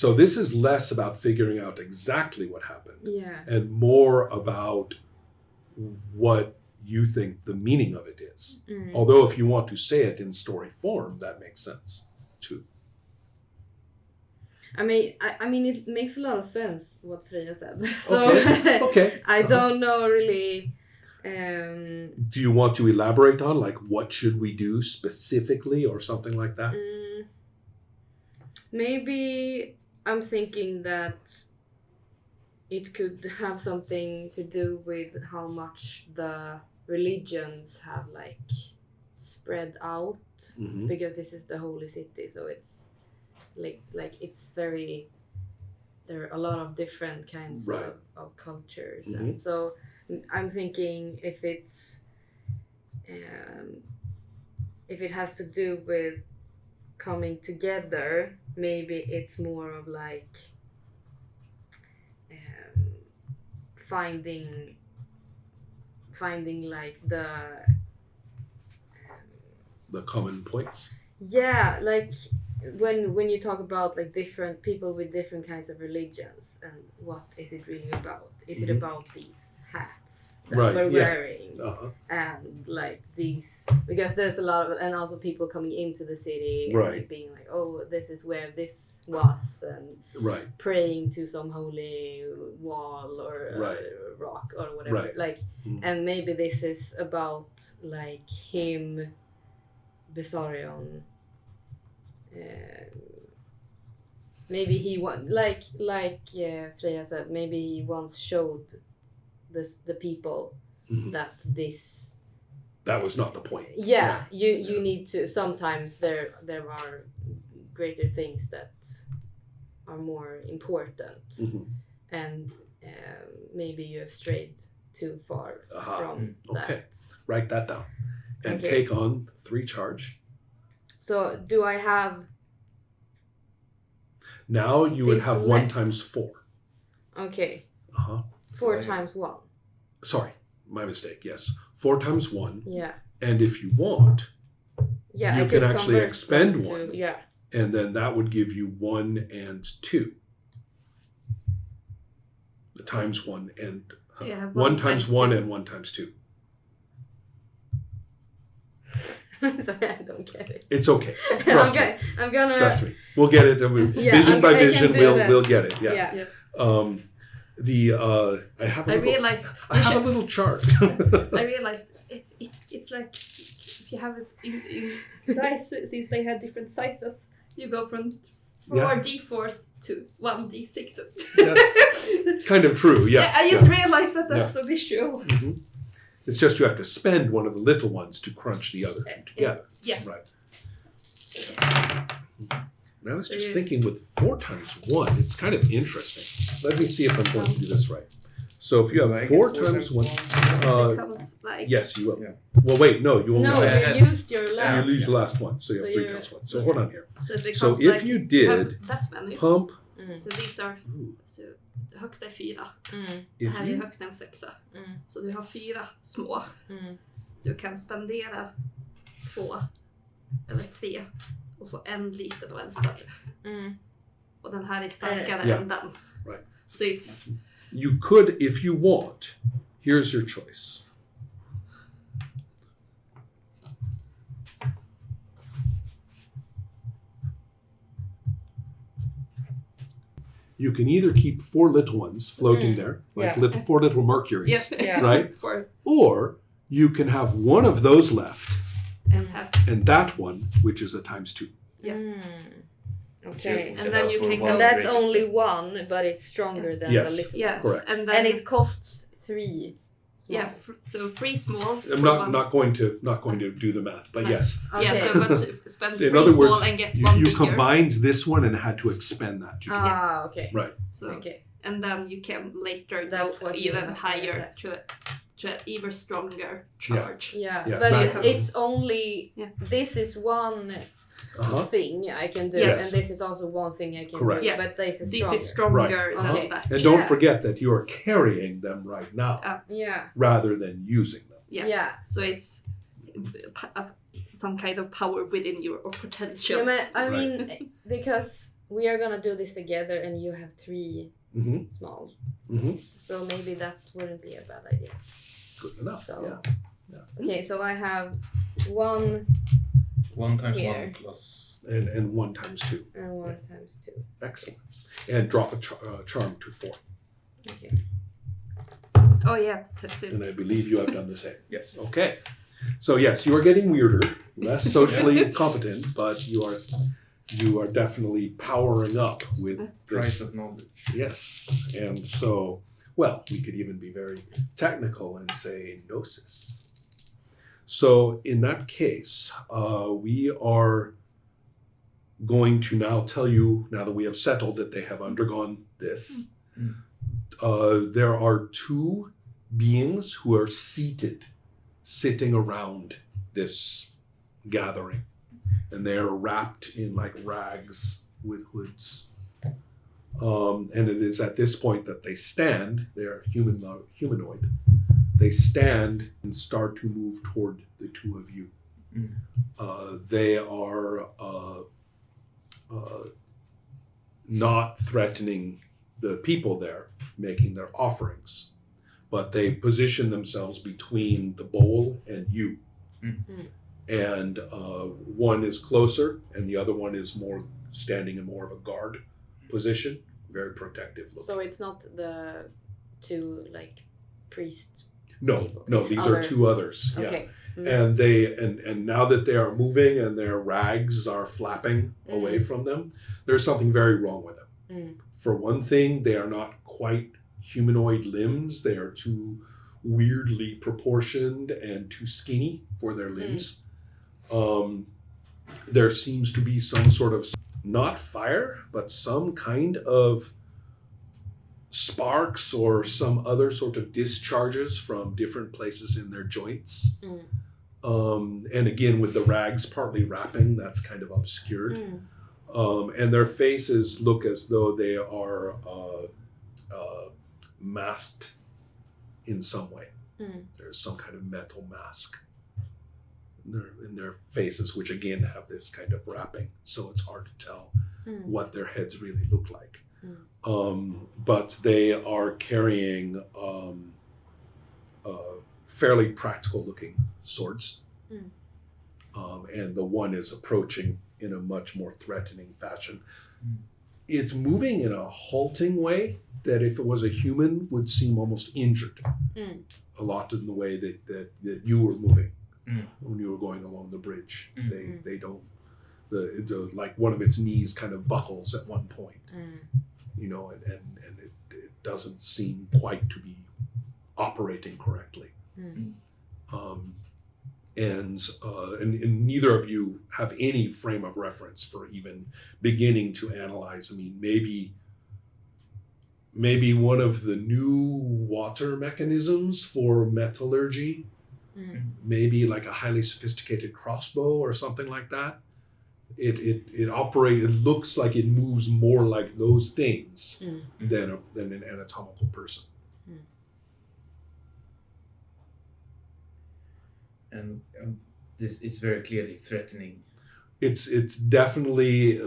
So this is less about figuring out exactly what happened and more about what you think the meaning of it is. Although if you want to say it in story form, that makes sense too. I mean, it makes a lot of sense what Freya said. So Okay. I don't know really. Do you want to elaborate on like what should we do specifically or something like that? Maybe I'm thinking that it could have something to do with how much the religions have like spread out, because this is the holy city, so it's like it's very, there are a lot of different kinds of cultures, and so I'm thinking if it's if it has to do with coming together, maybe it's more of like finding like the common points. Yeah, like when you talk about like different people with different kinds of religions, and what is it really about? Is it about these hats that we're wearing, and like these, because there's a lot of, and also people coming into the city and like being like, oh, this is where this was, and praying to some holy wall or rock or whatever, like and maybe this is about like him, Bessarion, maybe he like Freya said, maybe he once showed the people that that was not the point. You need to, sometimes there are greater things that are more important, and maybe you have strayed too far from that. Write that down and take on 3 charge. So do I have now? You would have 1 times 4. Okay. 4 times 1. Sorry, my mistake. Yes, 4 times 1. Yeah. And if you want, you can actually expend 1. Yeah. And then that would give you 1 and 2. The times 1 and so 1 times 1 and 1 times 2. Sorry, I don't get it. It's okay. Trust me. I'm gonna. Trust me. We'll get it. Vision by vision, we'll get it. Yeah. I have a little chart. I realized it's like if you have it in dice, since they had different sizes, you go from 4 d4s to 1 d6. That's kind of true. Yeah. I just realized that's so visual. It's just you have to spend one of the little ones to crunch the other 2 together. Right. And I was just thinking with 4 times 1, it's kind of interesting. Let me see if I'm going to do this right. So if you have 4 times 1, yes, you will. Yeah. Well, wait, no, you only you used your last. You used the last one, so you have 3 times 1. So hold on here. So if you did pump, so these are så högsta är 4. Här är högsta en 6. Så du har 4 små. Du kan spendera 2 eller 3 och få en liten och en större. Och den här är starkare än den. Right. So it's... You could, if you want, here's your choice. You can either keep 4 little ones floating there, like 4 little Mercuries, right? Or you can have one of those left, and that one, which is a times 2. Okay. And then you can go. And that's only 1, but it's stronger than the little. Yeah, correct. And it costs 3. Small. So 3 small. I'm not going to do the math, but yes. Okay. Yeah, so but spend 3 in other small words, and get you 1 bigger. You combined this one and had to expend that. Okay. Right. So and then you can later go even higher to an even stronger charge. Yeah. But it's only this is one thing I can do, and this is also one thing I can do. Yeah. But this is stronger than that. And don't forget that you are carrying them right now, rather than using them. Yeah. So it's some kind of power within you or potential. Yeah, I mean, because we are gonna do this together, and you have 3 small. So maybe that wouldn't be a bad idea. Good enough. So, yeah. Okay, so I have 1. 1 times here. 1 plus. And 1 times 2. And 1 times 2. Excellent. And drop a charm to 4. Okay. Oh yeah. And I believe you have done the same. Yes. Okay. So yes, you are getting weirder, less socially competent, but you are definitely powering up with Price this. of knowledge. Yes. And so, well, we could even be very technical and say gnosis. So in that case, we are going to now tell you, now that we have settled that they have undergone this, there are 2 beings who are sitting around this gathering. And they are wrapped in like rags with hoods. And it is at this point that they stand, they're humanoid. They stand and start to move toward the 2 of you. They are not threatening the people there, making their offerings, but they position themselves between the bowl and you. And one is closer, and the other one is more standing in more of a guard position, very protective looking. So it's not the 2 like priests. No, these are 2 others. Okay. Yeah. And they and now that they are moving and their rags are flapping away from them, there's something very wrong with them. For one thing, they are not quite humanoid limbs. They are too weirdly proportioned and too skinny for their limbs. There seems to be some sort of, not fire, but some kind of sparks or some other sort of discharges from different places in their joints. And again, with the rags partly wrapping, that's kind of obscured. And their faces look as though they are masked in some way. There's some kind of metal mask in their faces, which again have this kind of wrapping, so it's hard to tell what their heads really look like. But they are carrying fairly practical looking swords. And the one is approaching in a much more threatening fashion. It's moving in a halting way that if it was a human would seem almost injured. A lot in the way that you were moving when you were going along the bridge. They don't, the like one of its knees kind of buckles at one point, you know, and it doesn't seem quite to be operating correctly. And neither of you have any frame of reference for even beginning to analyze. I mean, maybe one of the new water mechanisms for metallurgy, maybe like a highly sophisticated crossbow or something like that. It looks like it moves more like those things than an anatomical person. And this is very clearly threatening. It's definitely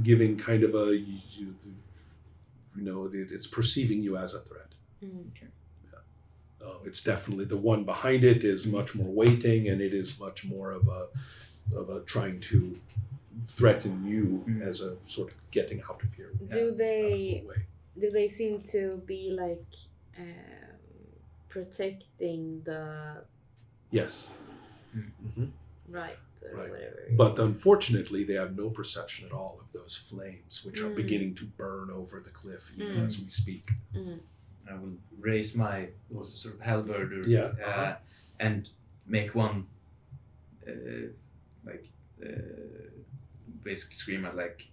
giving kind of a, you know, it's perceiving you as a threat. Okay. Yeah. It's definitely, the one behind it is much more waiting, and it is much more of a trying to threaten you as a sort of getting out of here. Do they seem to be like protecting the? Yes. Right. Right. Whatever. But unfortunately, they have no perception at all of those flames, which are beginning to burn over the cliff even as we speak. I will raise my sort of halberd and make one basically scream at like,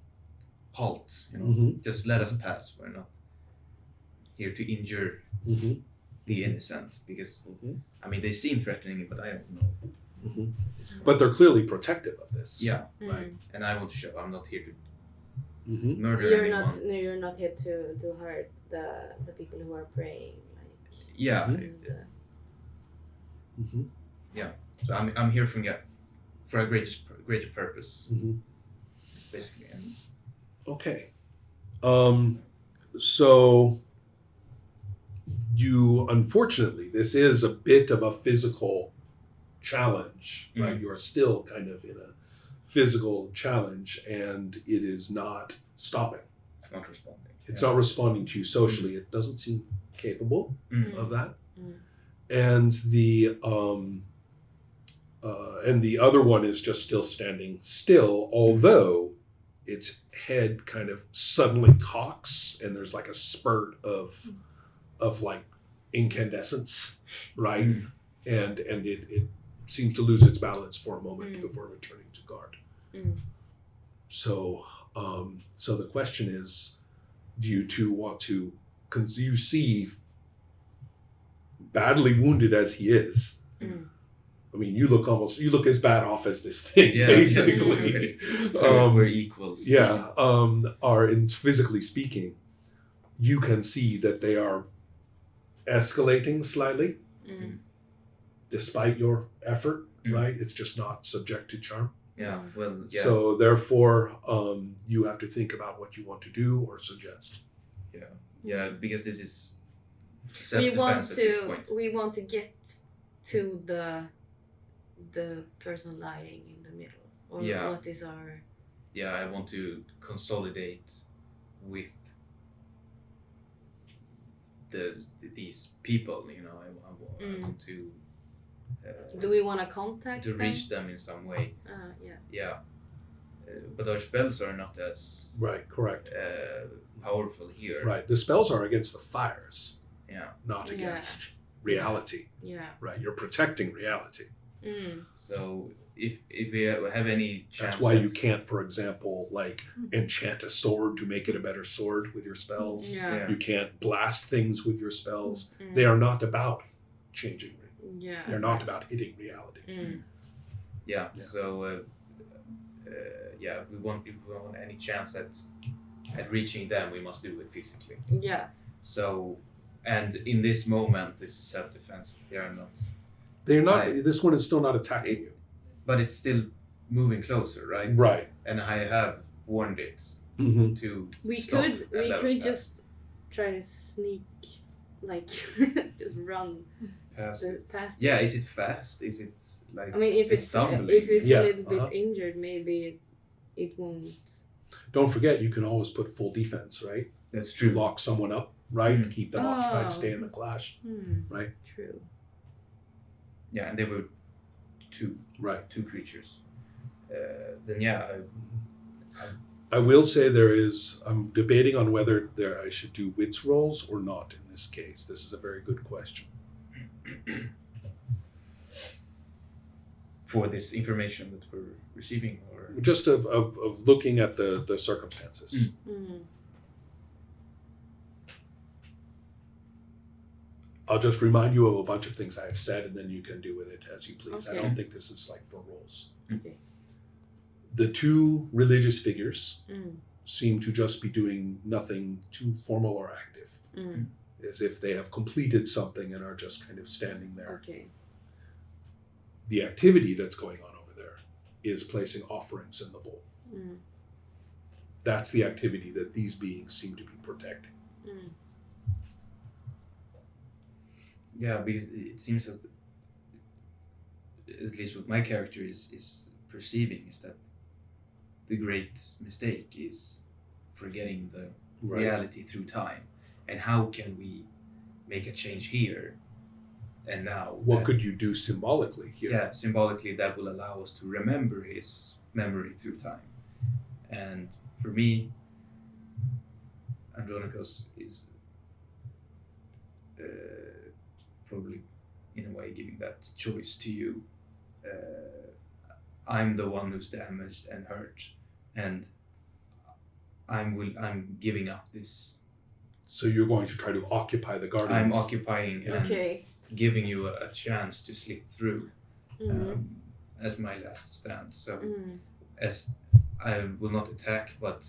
halt, you know, just let us pass. We're not here to injure the innocent, because I mean, they seem threatening, but I don't know. But they're clearly protective of this. Yeah, right. And I want to show I'm not here to murder anyone. You're not here to hurt the people who are praying. Like, yeah. Yeah. So I'm here for a greater purpose. Basically. Okay. So you, unfortunately, this is a bit of a physical challenge, right? You are still kind of in a physical challenge, and it is not stopping. It's not responding. It's not responding to you socially. It doesn't seem capable of that. And the other one is just still standing still, although its head kind of suddenly cocks, and there's like a spurt of like incandescence, right? And it seems to lose its balance for a moment before returning to guard. So the question is, do you two want to? You see, badly wounded as he is. I mean, you look as bad off as this thing, basically. We're equals. Yeah. Physically speaking, you can see that they are escalating slightly, despite your effort, right? It's just not subject to charm. Yeah, well, yeah. So therefore, you have to think about what you want to do or suggest. Yeah, because this is self-defense at this point. We want to get to the person lying in the middle. Or what is our... Yeah, I want to consolidate with these people, I want to... do we want to contact to reach them in some way. Yeah. But our spells are not as correct powerful here. Right, the spells are against the fires, not Yeah. against reality. Yeah. Right, you're protecting reality. So if we have any chance, that's why you can't, for example, like enchant a sword to make it a better sword with your spells. You can't blast things with your spells. They are not about changing. They're not about hitting reality. So if we want any chance at reaching them, we must do it physically. So, and in this moment, this is self-defense. They're not. This one is still not attacking you, but it's still moving closer, right? Right. And I have warned it to. We could just try to sneak, like just run past. Yeah, is it fast? Is it like? I mean, if it's a little bit injured, maybe it won't. Don't forget, you can always put full defense, right? That's true. Lock someone up, right? Keep them occupied, stay in the clash, right? True. Yeah, and they were two creatures. I will say I'm debating on whether I should do wits rolls or not in this case. This is a very good question. For this information that we're receiving, or just of looking at the circumstances. I'll just remind you of a bunch of things I have said, and then you can do with it as you please. Okay. I don't think this is like for roles. Okay. The two religious figures seem to just be doing nothing too formal or active, as if they have completed something and are just kind of standing there. Okay. The activity that's going on over there is placing offerings in the bowl. That's the activity that these beings seem to be protecting. Yeah, because it seems as at least what my character is perceiving is that the great mistake is forgetting the reality through time. And how can we make a change here and now? What could you do symbolically here? Yeah, symbolically that will allow us to remember his memory through time. And for me, Andronikos is probably in a way giving that choice to you. I'm the one who's damaged and hurt, and I'm giving up this. So you're going to try to occupy the gardens. I'm occupying and giving you a chance to slip through as my last stand. So as I will not attack, but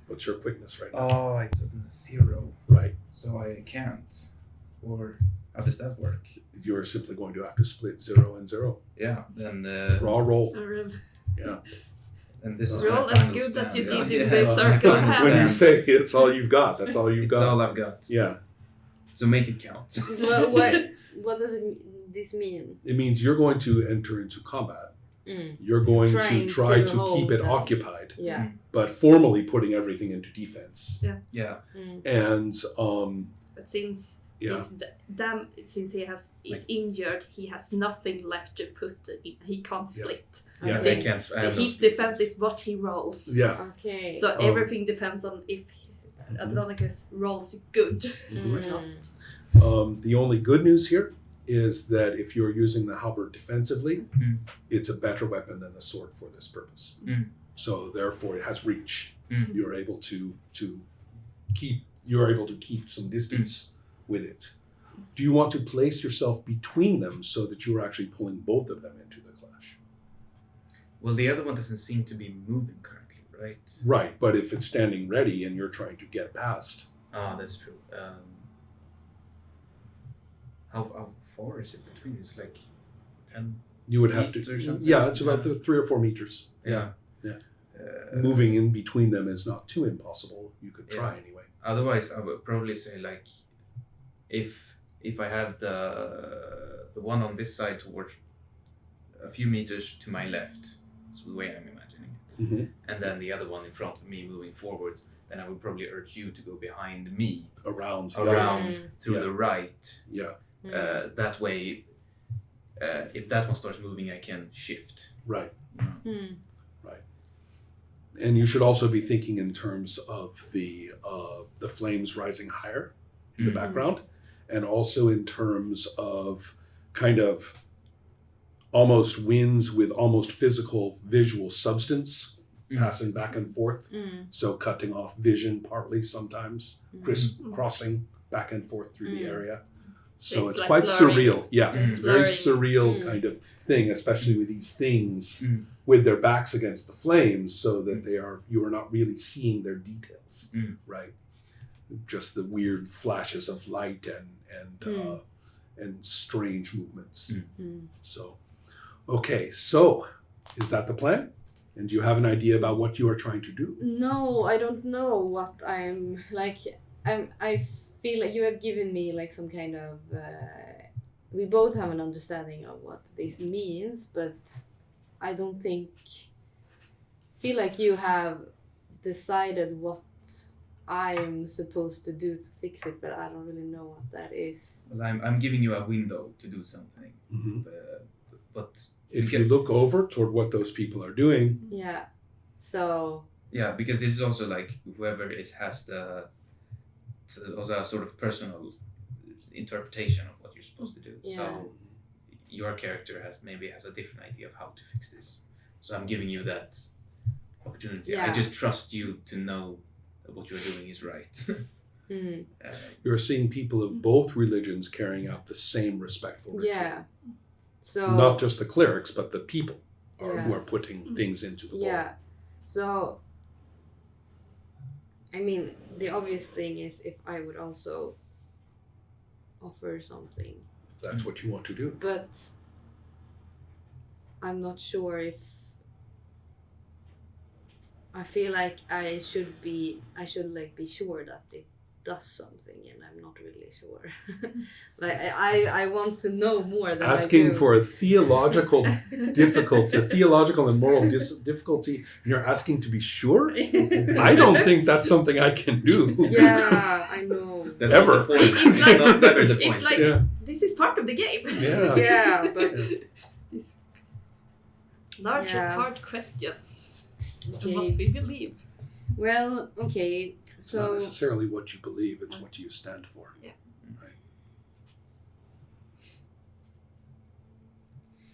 what's your quickness right now? Oh, it's 0. Right. So I can't. Or how does that work? You're simply going to have to split 0 and 0. Yeah. Then raw roll. Or, Yeah. And this is roll my as final good stand. as you Yeah, did in yeah, the my circle final hand. When you stand. say it's all you've got, that's all you've It's got. all I've got. Yeah. So make it count. What does this mean? It means you're going to enter into combat. You're going Trying to try to to keep it hold them. occupied, Yeah. but formally putting everything into defense. Yeah. And But since yeah, since he is injured, he has nothing left to put in. He can't split. Yeah. So I his defense is what he rolls. yeah. Okay. So everything depends on if Andronicus rolls good or not. The only good news here is that if you're using the halberd defensively, it's a better weapon than the sword for this purpose. So therefore, it has reach. You're able to keep some distance with it. Do you want to place yourself between them so that you're actually pulling both of them into the clash? Well, the other one doesn't seem to be moving currently, right? Right, but if it's standing ready and you're trying to get past. Ah, that's true. How far is it between? It's like 10 You would have feet to. or something? Yeah, it's about 3 or 4 meters. Yeah. Moving in between them is not too impossible. You could try anyway. Otherwise, I would probably say like, if I had the one on this side towards a few meters to my left, that's the way I'm imagining it, and then the other one in front of me moving forward, then I would probably urge you to go behind me Around through the right. Yeah. That way, if that one starts moving, I can shift. Right. Hmm. Right. And you should also be thinking in terms of the flames rising higher in the background, and also in terms of kind of almost winds with almost physical visual substance passing back and forth. So cutting off vision partly sometimes, crossing back and forth through the area. So it's like quite blurring. surreal. Yeah, So it's very blurring. surreal kind of thing, especially with these things with their backs against the flames, so that you are not really seeing their details, right? Just the weird flashes of light and strange movements. So, okay, so is that the plan? And do you have an idea about what you are trying to do? No, I don't know what I'm like. I feel like you have given me like some kind of. We both have an understanding of what this means, but I don't feel like you have decided what I'm supposed to do to fix it, but I don't really know what that is. Well, I'm giving you a window to do something, but if you look over toward what those people are doing, yeah. So yeah, because this is also like whoever has also a sort of personal interpretation of what you're supposed to do. Yeah. So your character has a different idea of how to fix this. So I'm giving you that opportunity. Yeah. I just trust you to know that what you're doing is right. you're seeing people of both religions carrying out the same respectful ritual. yeah. So Not just the clerics, but the people Yeah. who are putting things into the bowl. yeah. So I mean, the obvious thing is if I would also offer something, If that's what you want to do. but I'm not sure if I feel like I should like be sure that it does something, and I'm not really sure. Like I want to know more than Asking I do. for a theological and moral difficulty, and you're asking to be sure? I don't think that's something I can do. Yeah, I know. That's Ever. not the point. It's like- Not never the point. It's like Yeah. this is part of the game. Yeah. Yeah, but These large Yeah. and hard questions. Okay. And what we believe. well, okay. It's not So necessarily what you believe, it's what you stand for. Yeah. Right.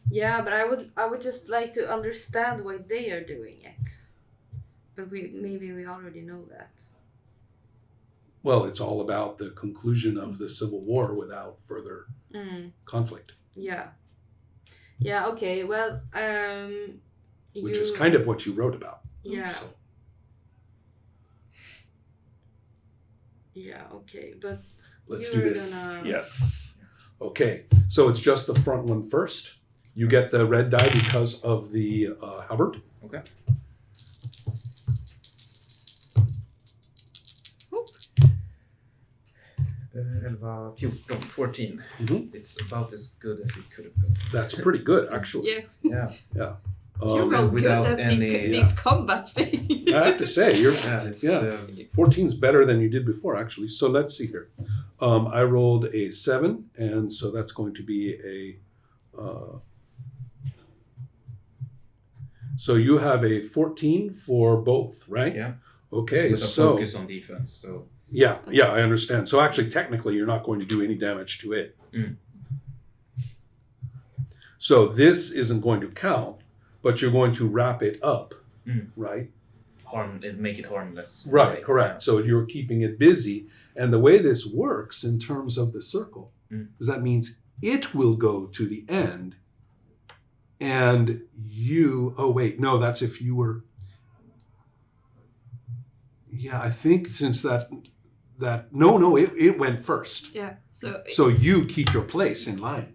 yeah, but I would just like to understand why they are doing it. But maybe we already know that. Well, it's all about the conclusion of the Civil War without further conflict, Yeah. Yeah. Okay. Well. which is kind of what you wrote about. Yeah. So, Yeah. Okay. But let's You're do this. gonna- Yes. Okay. So it's just the front one first. You get the red die because of the halberd. Okay. 11, 14, 14. Mm-hmm. It's about as good as it could have gone. That's pretty good, actually. Yeah. Yeah. You're real good at these combat things. I have to say, 14's better than you did before, actually. So let's see here. I rolled a 7, and so that's going to be a... so you have a 14 for both, right? Yeah. Okay, with a focus on defense, so... Yeah, I understand. So actually, technically, you're not going to do any damage to it. So this isn't going to count, but you're going to wrap it up, right? Make it harmless. Right, correct. So you're keeping it busy. And the way this works in terms of the circle is that means it will go to the end and you... Oh, wait, no, that's if you were... Yeah, I think since that no, it went first. Yeah. So you keep your place in line.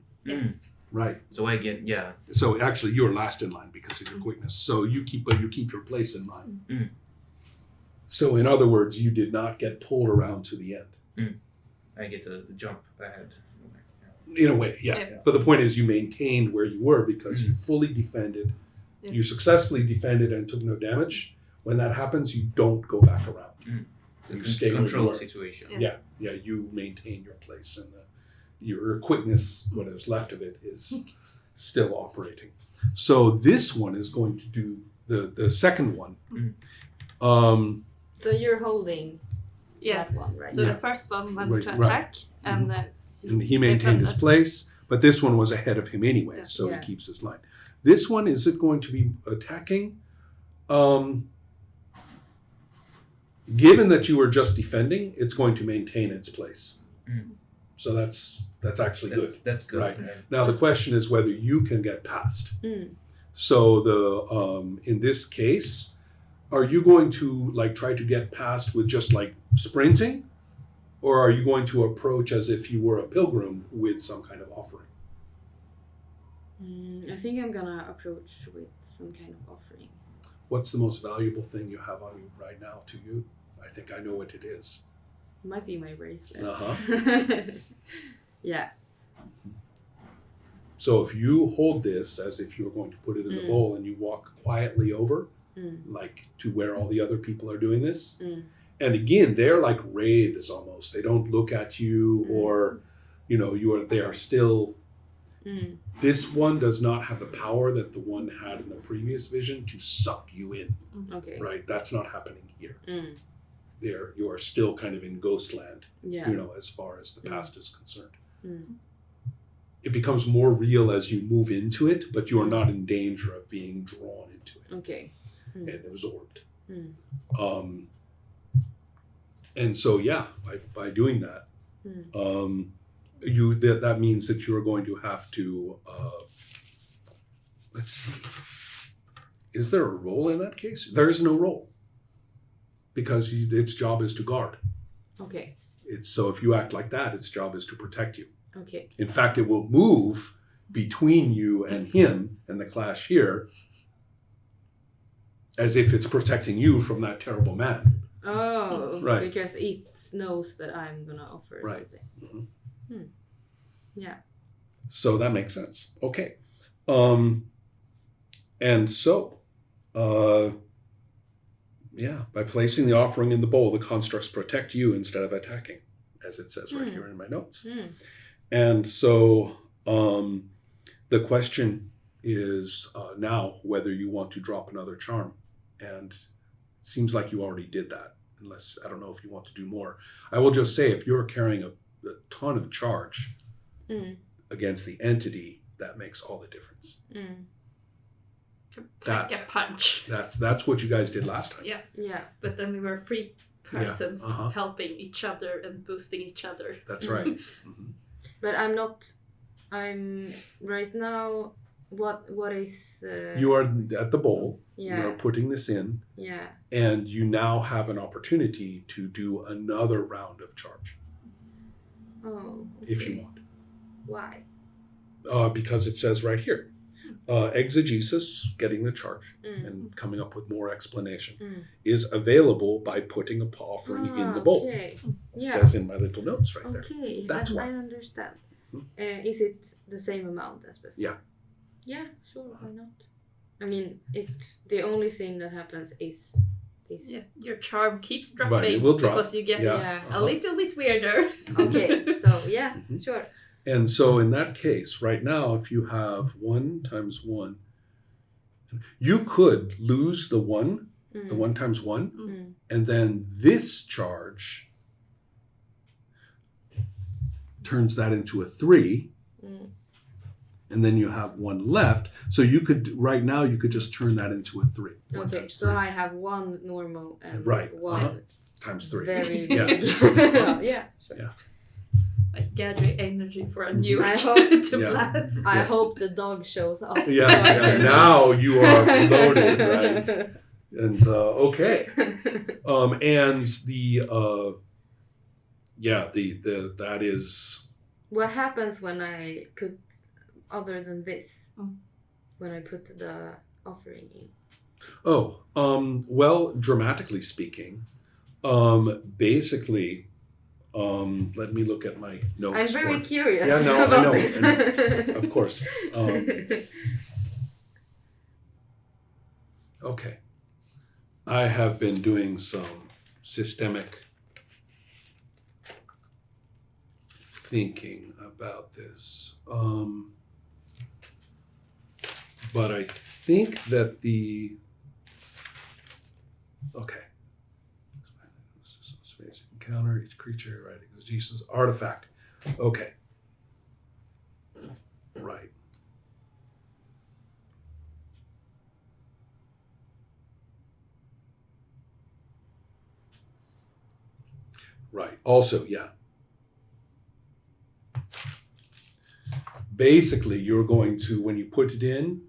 Right. So I get So actually you're last in line because of your quickness. So you keep your place in line. So in other words, you did not get pulled around to the end. I get to jump ahead. In a way, yeah. But the point is you maintained where you were because you fully defended. Yeah. You successfully defended and took no damage. When that happens, you don't go back around. You stay controlled situation. Yeah. You maintain your place, and your quickness, what is left of it, is still operating. So this one is going to do the second one. So you're holding that one, right? So the first one went to attack, and he maintained his place, but this one was ahead of him anyway, so he keeps his line. This one, is it going to be attacking? Given that you were just defending, it's going to maintain its place. So that's actually good. That's good. Right. Now the question is whether you can get past. So in this case, are you going to try to get past with just sprinting, or are you going to approach as if you were a pilgrim with some kind of offering? I think I'm gonna approach with some kind of offering. What's the most valuable thing you have on you right now to you? I think I know what it is. It might be my bracelet. Yeah. So if you hold this as if you were going to put it in the bowl and you walk quietly over, to where all the other people are doing this, and again, they're like wraiths almost. They don't look at you or, they are still... This one does not have the power that the one had in the previous vision to suck you in. Okay. Right? That's not happening here. There, you are still kind of in ghost land, as far as the past is concerned. It becomes more real as you move into it, but you are not in danger of being drawn into it. Okay. And absorbed. And so, by doing that, that means that you are going to have to, let's see, is there a role in that case? There is no role, because its job is to guard. Okay. So if you act like that, its job is to protect you. Okay. In fact, it will move between you and him and the clash here as if it's protecting you from that terrible man. Oh, right. Because it knows that I'm going to offer something. Yeah. So that makes sense. Okay. And so, by placing the offering in the bowl, the constructs protect you instead of attacking, as it says right here in my notes. And so the question is now whether you want to drop another charm. And it seems like you already did that, unless, I don't know if you want to do more. I will just say, if you're carrying a ton of charge against the entity, that makes all the difference. Pack a punch. That's what you guys did last time. Yeah. But then we were three persons helping each other and boosting each other. That's right. But I'm right now. What is? You are at the bowl. Yeah. You are putting this in. Yeah. And you now have an opportunity to do another round of charge. Oh. Okay. If you want. Why? Because it says right here, exegesis, getting the charge and coming up with more explanation, is available by putting a offering in the bowl. Okay. It says in my little notes right there. Okay, that's why. I understand. Is it the same amount as before? Yeah. Yeah, sure, why not? I mean, it's the only thing that happens is this. Yeah, your charm keeps dropping. Right, it will drop. Because you get Yeah. a little bit weirder. Okay, so yeah, sure. And so in that case, right now, if you have 1 times 1, you could lose the 1, the 1 times 1, and then this charge turns that into a 3, and then you have 1 left. So you could, right now, you could just turn that into a 3. Okay, so 3. I have 1 normal and right. 1 times 3. Very yeah. yeah, sure. Yeah. I gather energy for a new I hope to blast. I hope the dog shows up. Yeah. Now you are loaded, right? And okay. And the that is. What happens when I put, other than this, when I put the offering in? Oh, well, dramatically speaking, basically, let me look at my notes. I'm very curious. Yeah, no, about I know. this. Of course. Okay. I have been doing some systemic thinking about this. But I think that okay. Space encounter, each creature, right? Exegesis, artifact. Okay. Right. Right. Also, yeah. Basically, you're going to, when you put it in,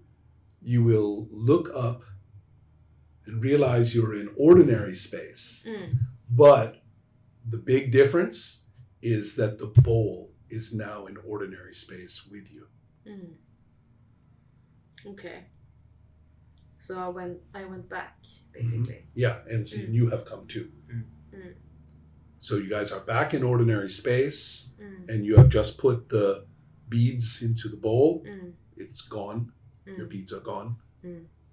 you will look up and realize you're in ordinary space. But the big difference is that the bowl is now in ordinary space with you. Okay. So I went back, basically. Yeah, and so you have come too. So you guys are back in ordinary space, and you have just put the beads into the bowl. It's gone. Your beads are gone.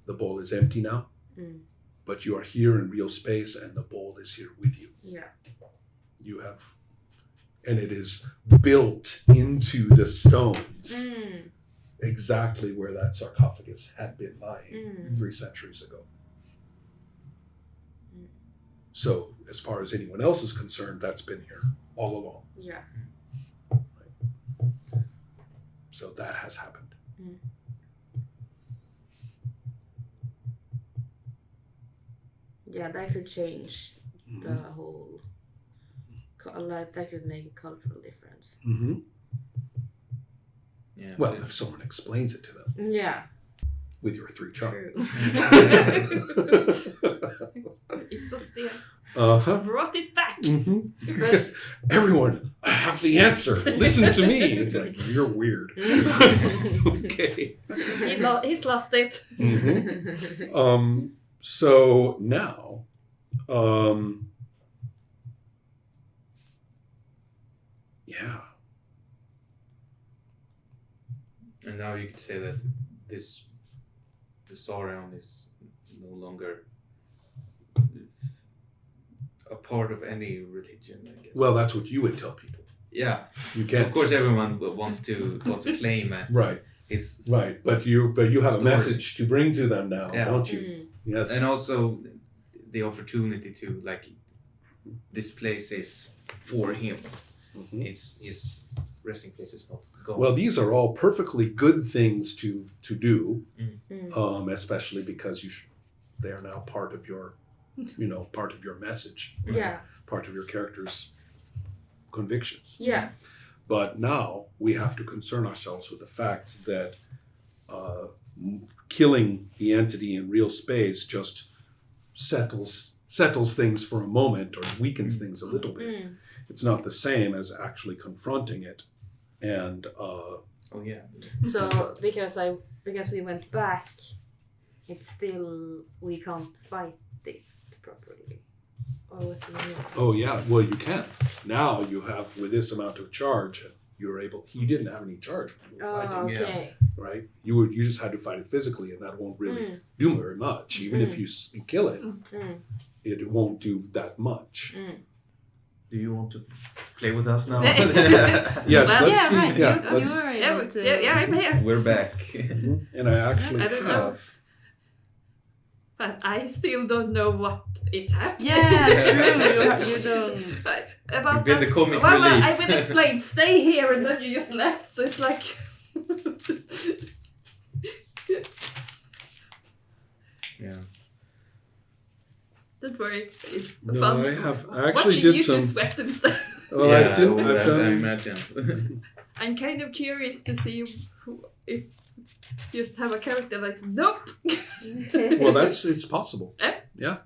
The bowl is empty now. But you are here in real space, and the bowl is here with you. Yeah. You have, and it is built into the stones, exactly where that sarcophagus had been lying 3 centuries ago. So, as far as anyone else is concerned, that's been here all along. Yeah. Right. So that has happened. Yeah, that could change the whole. That could make a cultural difference. Yeah. Well, if someone explains it to them. Yeah. With your 3 charm. True. It was there. Brought it back. Everyone, I have the answer. Listen to me. It's like, you're weird. Okay. He's lost it. So now, yeah. And now you could say that the Saurian is no longer a part of any religion, I guess. Well, that's what you would tell people. Yeah. You can. Of course, everyone wants to claim it. Right. It's right, but you have a message to bring to them now, don't you? Yes. And also the opportunity to, like, this place is for him. His resting place is not gone. Well, these are all perfectly good things to do, especially because they are now part of your, part of your message. Yeah. Part of your character's convictions. Yeah. But now we have to concern ourselves with the fact that killing the entity in real space just settles things for a moment or weakens things a little bit. It's not the same as actually confronting it. And so because we went back, it's still, we can't fight it properly. Or what do you mean? Oh yeah, well you can. Now you have, with this amount of charge, you're able. He didn't have any charge when you were fighting, okay. right? You just had to fight it physically, and that won't really do very much. Even if you kill it, it won't do that much. Do you want to play with us now? Yes, let's see. Right. Yeah, you were able to. Yeah, I'm here. We're back. And I actually I don't know. But I still don't know what is happening. Yeah, true. You don't. About You've been that, the comic well, relief. I will explain. Stay here, and then you just left. So it's like. Yeah. Don't worry, it's No, fun. I actually Watching did you some. two sweat and stuff. Well, Yeah, I didn't. I I've done. imagine. I'm kind of curious to see if you just have a character like nope. Well, it's possible. Yeah.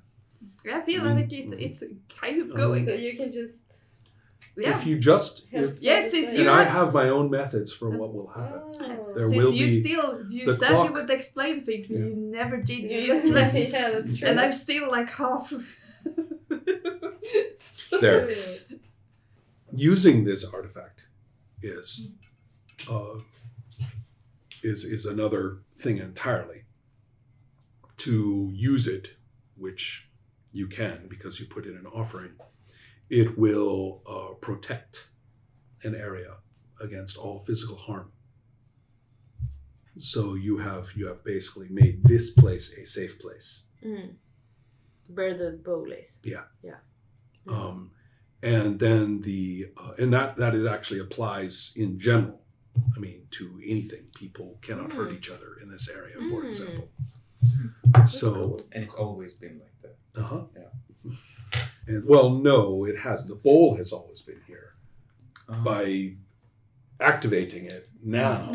I feel like it's kind of going. So you can just. Yeah. If you just. Yes, since you And I have- have my own methods for what will happen. Oh. There Since will you be the said clock. you would explain things, but Yeah. you never did. You Yeah, just left. yeah, that's true. And I'm still like half. So- There. Using this artifact is another thing entirely. To use it, which you can because you put in an offering, it will protect an area against all physical harm. So you have basically made this place a safe place. Where the bowl is. Yeah. Yeah. And then and that is actually applies in general. I mean, to anything. People cannot hurt each other in this area, for example. So. And it's always been like that. Yeah. And well, no, it hasn't. The bowl has always been here. By activating it now,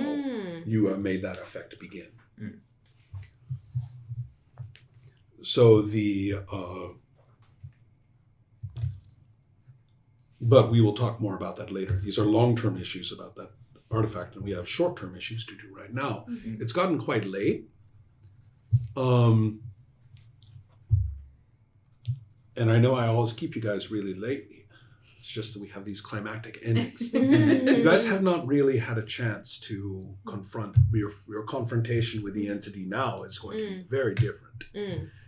you have made that effect begin. So but we will talk more about that later. These are long-term issues about that artifact, and we have short-term issues to do right now. It's gotten quite late. And I know I always keep you guys really late. It's just that we have these climactic endings. You guys have not really had a chance to confront your confrontation with the entity now is going to be very different.